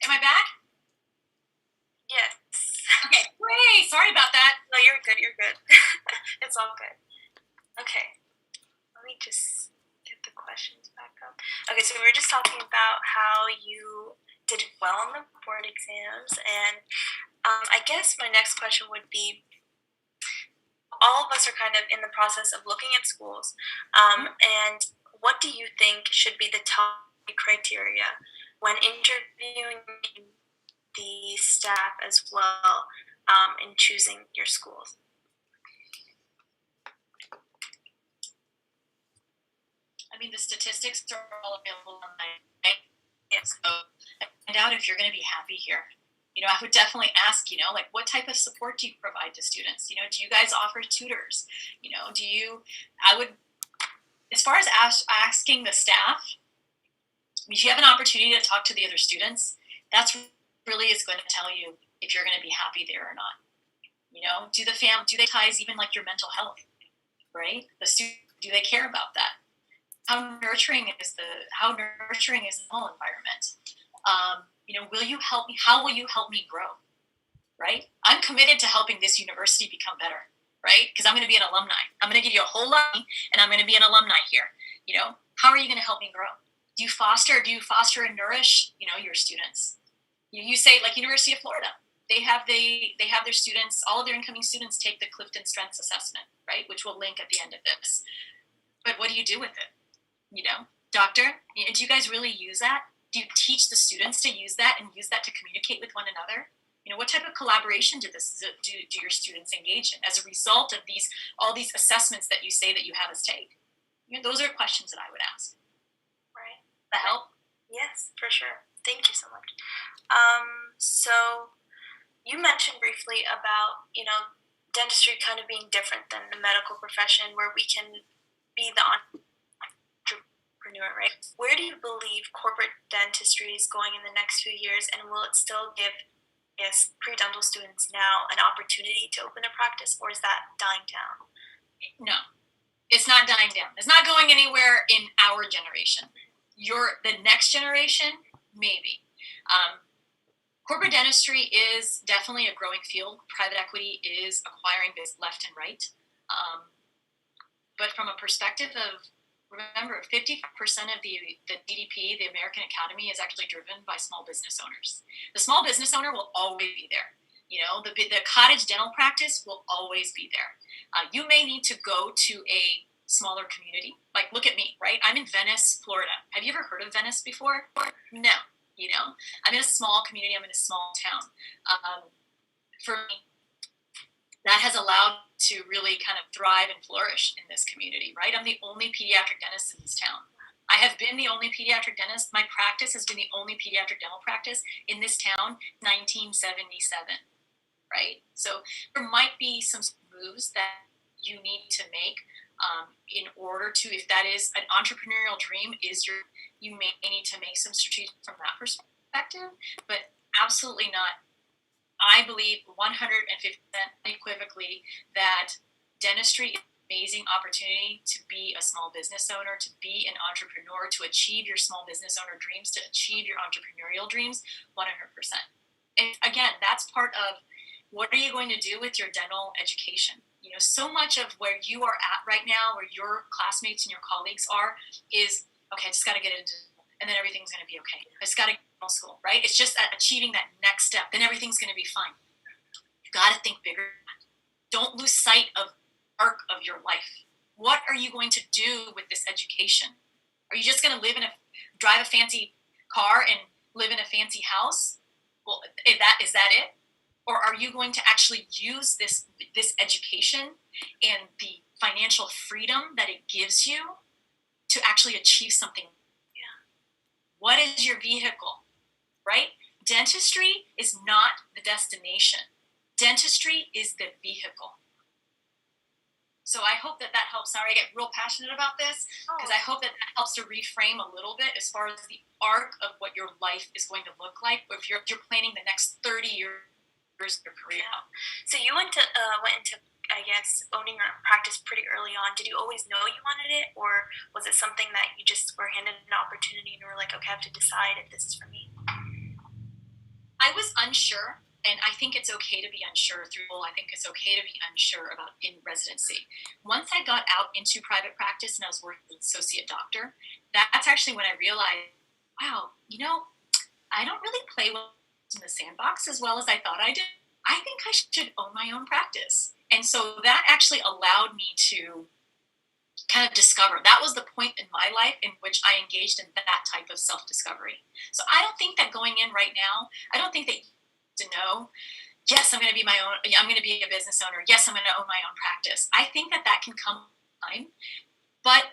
Am I back? Yes. Okay, great. Sorry about that. No, you're good. You're good. It's all good. Okay. Let me just get the questions back up. Okay, so we were just talking about how you did well on the board exams, and I guess my next question would be, all of us are kind of in the process of looking at schools, and what do you think should be the top criteria when interviewing the staff as well in choosing your schools? I mean, the statistics are all available online, right? Yes. So find out if you're going to be happy here. I would definitely ask, like, what type of support do you provide to students? Do you guys offer tutors? As far as asking the staff, if you have an opportunity to talk to the other students, that's really is going to tell you if you're going to be happy there or not. Do they ties even like your mental health, right? Do they care about that? How nurturing is the whole environment? Will you help me? How will you help me grow? Right? I'm committed to helping this university become better, right? Because I'm going to be an alumni. I'm going to give you a whole lot, and I'm going to be an alumni here. How are you going to help me grow? Do you foster and nourish, your students? You say, like University of Florida, they have their students, all of their incoming students take the Clifton Strengths Assessment, right? Which we'll link at the end of this. But what do you do with it? Doctor, do you guys really use that? Do you teach the students to use that and use that to communicate with one another? What type of collaboration do your students engage in as a result of all these assessments that you say that you have us take? Those are questions that I would ask. Right. That help? Yes, for sure. Thank you so much. So you mentioned briefly about, dentistry kind of being different than the medical profession, where we can be the entrepreneur, right? Where do you believe corporate dentistry is going in the next few years, and will it still give, pre-dental students now an opportunity to open a practice, or is that dying down? No, it's not dying down. It's not going anywhere in our generation. The next generation, maybe. Corporate dentistry is definitely a growing field. Private equity is acquiring this left and right. But from a perspective of, remember, 50% of the GDP, the American economy, is actually driven by small business owners. The small business owner will always be there. The cottage dental practice will always be there. You may need to go to a smaller community. Like, look at me, right? I'm in Venice, Florida. Have you ever heard of Venice before? No. I'm in a small community. I'm in a small town. For me, that has allowed to really kind of thrive and flourish in this community, right? I'm the only pediatric dentist in this town. I have been the only pediatric dentist. My practice has been the only pediatric dental practice in this town, 1977, right? So there might be some moves that you need to make in order to, if that is an entrepreneurial dream, is you may need to make some strategic from that perspective, but absolutely not. I believe 150% unequivocally that dentistry is an amazing opportunity to be a small business owner, to be an entrepreneur, to achieve your small business owner dreams, to achieve your entrepreneurial dreams, 100%. And again, that's part of what are you going to do with your dental education? You know, so much of where you are at right now, where your classmates and your colleagues are, is, okay, I just got to get into, and then everything's going to be okay. I just got to get to school, right? It's just achieving that next step, then everything's going to be fine. You got to think bigger. Don't lose sight of the arc of your life. What are you going to do with this education? Are you just going to drive a fancy car and live in a fancy house? Well, is that it? Or are you going to actually use this education and the financial freedom that it gives you to actually achieve something? Yeah. What is your vehicle, right? Dentistry is not the destination. Dentistry is the vehicle. So I hope that helps. Sorry, I get real passionate about this because I hope that helps to reframe a little bit as far as the arc of what your life is going to look like if you're planning the next 30 years of your career. Yeah. So you went into I guess owning your practice pretty early on. Did you always know you wanted it, or was it something that you just were handed an opportunity and you were like, okay, I have to decide if this is for me? I was unsure. And I think it's okay to be unsure I think it's okay to be unsure about in residency. Once I got out into private practice and I was working as an associate doctor, that's actually when I realized, wow, I don't really play well in the sandbox as well as I thought I did. I think I should own my own practice. And so that actually allowed me to kind of discover. That was the point in my life in which I engaged in that type of self-discovery. So I don't think that going in right now, I don't think that to know, yes, I'm going to be a business owner. Yes, I'm going to own my own practice. I think that can come time. But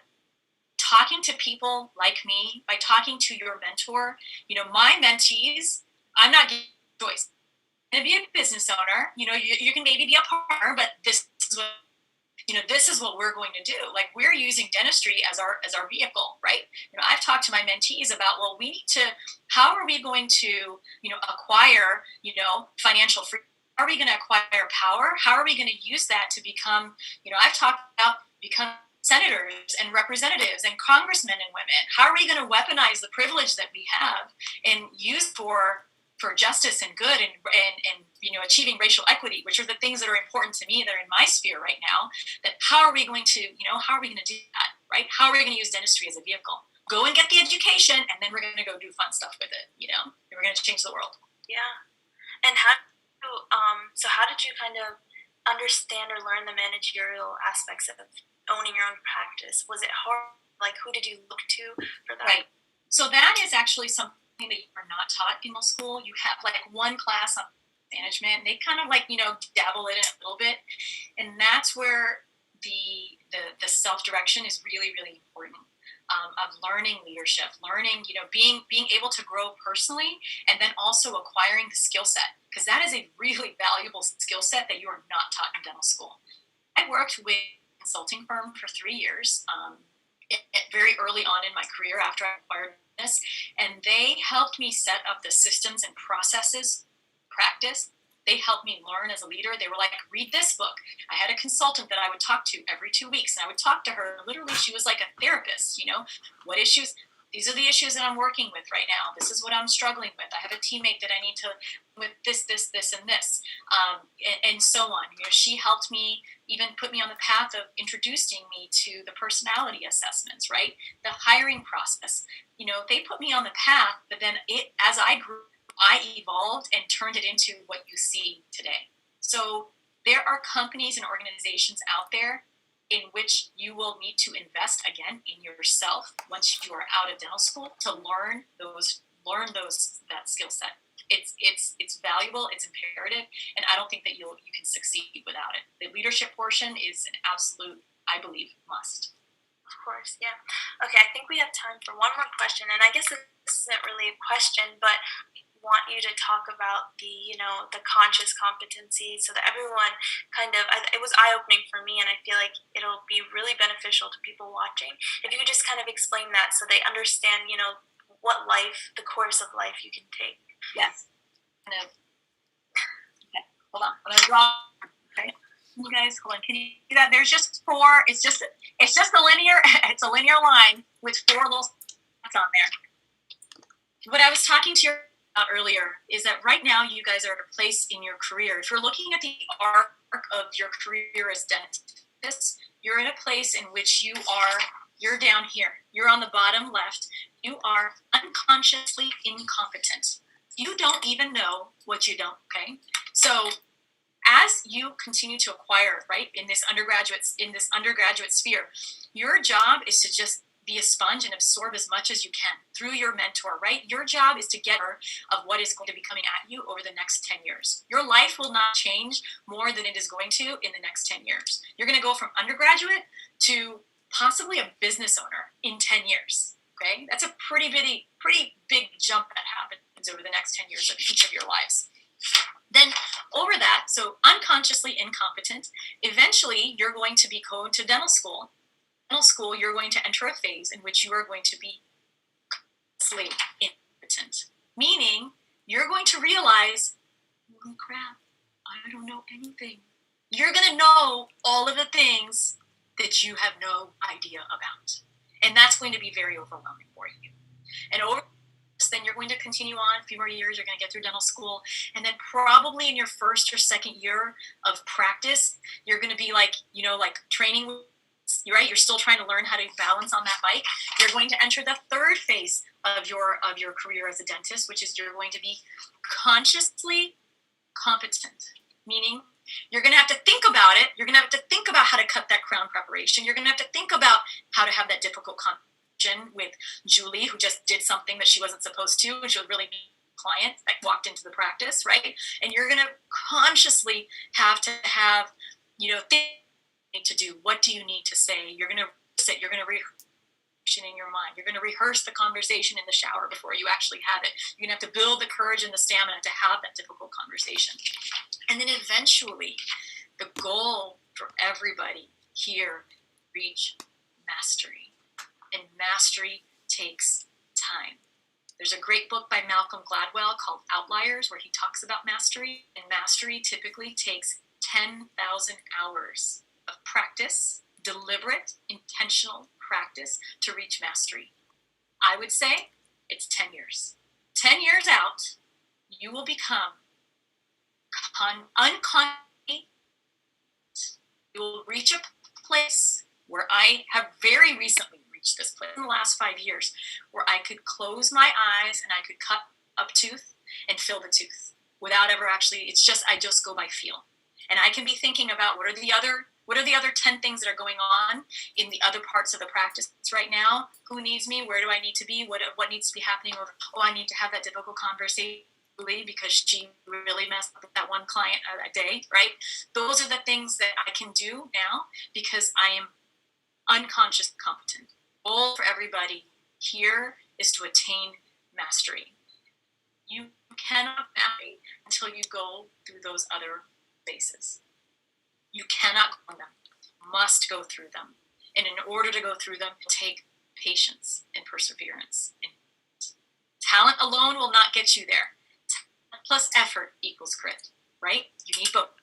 talking to people like me, by talking to your mentor, my mentees, I'm not giving choice. I'm going to be a business owner. You can maybe be a partner, but this is what we're going to do. Like, we're using dentistry as our vehicle, right? I've talked to my mentees about, well, how are we going to, acquire, financial freedom? How are we going to acquire power? How are we going to use that to become, I've talked about become senators and representatives and congressmen and women. How are we going to weaponize the privilege that we have and use for justice and good and achieving racial equity, which are the things that are important to me that are in my sphere right now? That how are we going to do that, right? How are we going to use dentistry as a vehicle? Go and get the education, and then we're going to go do fun stuff with it, and we're going to change the world. Yeah. And how did you kind of understand or learn the managerial aspects of owning your own practice? Was it hard? Like, who did you look to for that? Right. So that is actually something that you are not taught in school. You have like one class on management. They kind of dabble in it a little bit, and that's where the self-direction is really, really important. Of learning leadership, being able to grow personally, and then also acquiring the skill set, because that is a really valuable skill set that you are not taught in dental school. I worked with a consulting firm for 3 years, very early on in my career after I acquired this, and they helped me set up the systems and processes practice. They helped me learn as a leader. They were like, read this book. I had a consultant that I would talk to every 2 weeks, and I would talk to her. Literally, she was like a therapist, what issues? These are the issues that I'm working with right now. This is what I'm struggling with. I have a teammate that I need to with this, and this, and so on. She helped me, even put me on the path of introducing me to the personality assessments, right? The hiring process. They put me on the path, but then as I grew, I evolved and turned it into what you see today. So there are companies and organizations out there in which you will need to invest again in yourself once you are out of dental school to learn that skill set. It's valuable, it's imperative, and I don't think that you can succeed without it. The leadership portion is an absolute, I believe, must. Of course, yeah. Okay, I think we have time for one more question, and I guess this isn't really a question, but want you to talk about the conscious competency, so that everyone it was eye-opening for me, and I feel like it'll be really beneficial to people watching if you could just kind of explain that so they understand, the course of life you can take. Yes. Okay, hold on. I'm gonna draw. Okay, you guys, hold on. Can you see that? There's just four. It's just a linear. It's a linear line with four little spots on there. What I was talking to you about earlier is that right now you guys are at a place in your career. If you're looking at the arc of your career as dentists, you're in a place in which you're down here. You're on the bottom left. You are unconsciously incompetent. You don't even know what you don't, okay? So as you continue to acquire, right, in this undergraduate sphere, your job is to just be a sponge and absorb as much as you can through your mentor, right? Your job is to get her of what is going to be coming at you over the next 10 years. Your life will not change more than it is going to in the next 10 years. You're going to go from undergraduate to possibly a business owner in 10 years, okay? That's a pretty big jump that happens over the next 10 years of each of your lives. Then over that, so unconsciously incompetent, eventually you're going to be going to dental school. Dental school, you're going to enter a phase in which you are going to be consciously incompetent, meaning you're going to realize, holy crap, I don't know anything. You're going to know all of the things that you have no idea about. And that's going to be very overwhelming for you. And over then you're going to continue on a few more years. You're going to get through dental school. And then probably in your first or second year of practice, you're going to be like training. You're right. You're still trying to learn how to balance on that bike. You're going to enter the third phase of your career as a dentist, which is you're going to be consciously competent, meaning you're going to have to think about it. You're going to have to think about how to cut that crown preparation. You're going to have to think about how to have that difficult conversation with Julie, who just did something that she wasn't supposed to, and she was really mean client that walked into the practice, right? And you're going to consciously have to have, things to do. What do you need to say? You're going to sit. You're going to rehearse in your mind. You're going to rehearse the conversation in the shower before you actually have it. You're going to have to build the courage and the stamina to have that difficult conversation. And then eventually, the goal for everybody here reach mastery. And mastery takes time. There's a great book by Malcolm Gladwell called Outliers where he talks about mastery. And mastery typically takes 10,000 hours of practice, deliberate, intentional practice to reach mastery. I would say it's 10 years. 10 years out, you will become unconsciously, you will reach a place where I have very recently reached this place in the last 5 years where I could close my eyes and I could cut up tooth and fill the tooth without ever actually, I just go by feel. And I can be thinking about what are the other 10 things that are going on in the other parts of the practice right now? Who needs me? Where do I need to be? What needs to be happening? Or, I need to have that difficult conversation because she really messed up with that one client a day, right? Those are the things that I can do now because I am unconscious competent. The goal for everybody here is to attain mastery. You cannot master until you go through those other phases. You cannot go through them. You must go through them. And in order to go through them, take patience and perseverance. And talent alone will not get you there. Talent plus effort equals grit, right? You need both.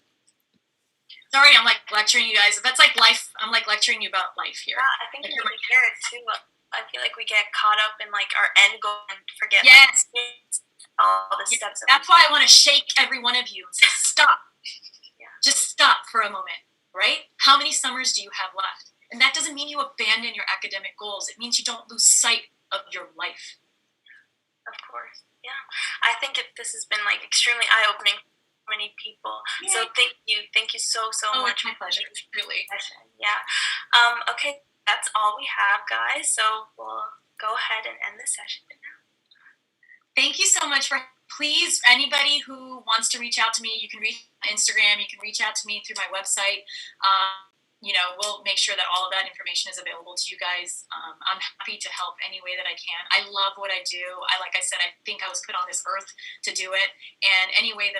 Sorry, I'm like lecturing you guys. That's like life. I'm like lecturing you about life here. Yeah, I think you hear it too. I feel like we get caught up in like our end goal and forget all the steps. That's why I want to shake every one of you and say, stop. Just stop for a moment, right? How many summers do you have left? And that doesn't mean you abandon your academic goals. It means you don't lose sight of your life. Of course, yeah. I think this has been like extremely eye-opening for many people. Yay. So thank you so much. It's my pleasure, really. Yeah. Okay, that's all we have, guys. So we'll go ahead and end the session now. Thank you so much for. Please, anybody who wants to reach out to me, you can reach on Instagram. You can reach out to me through my website. we'll make sure that all of that information is available to you guys. I'm happy to help any way that I can. I love what I do. Like I said, I think I was put on this earth to do it, and any way that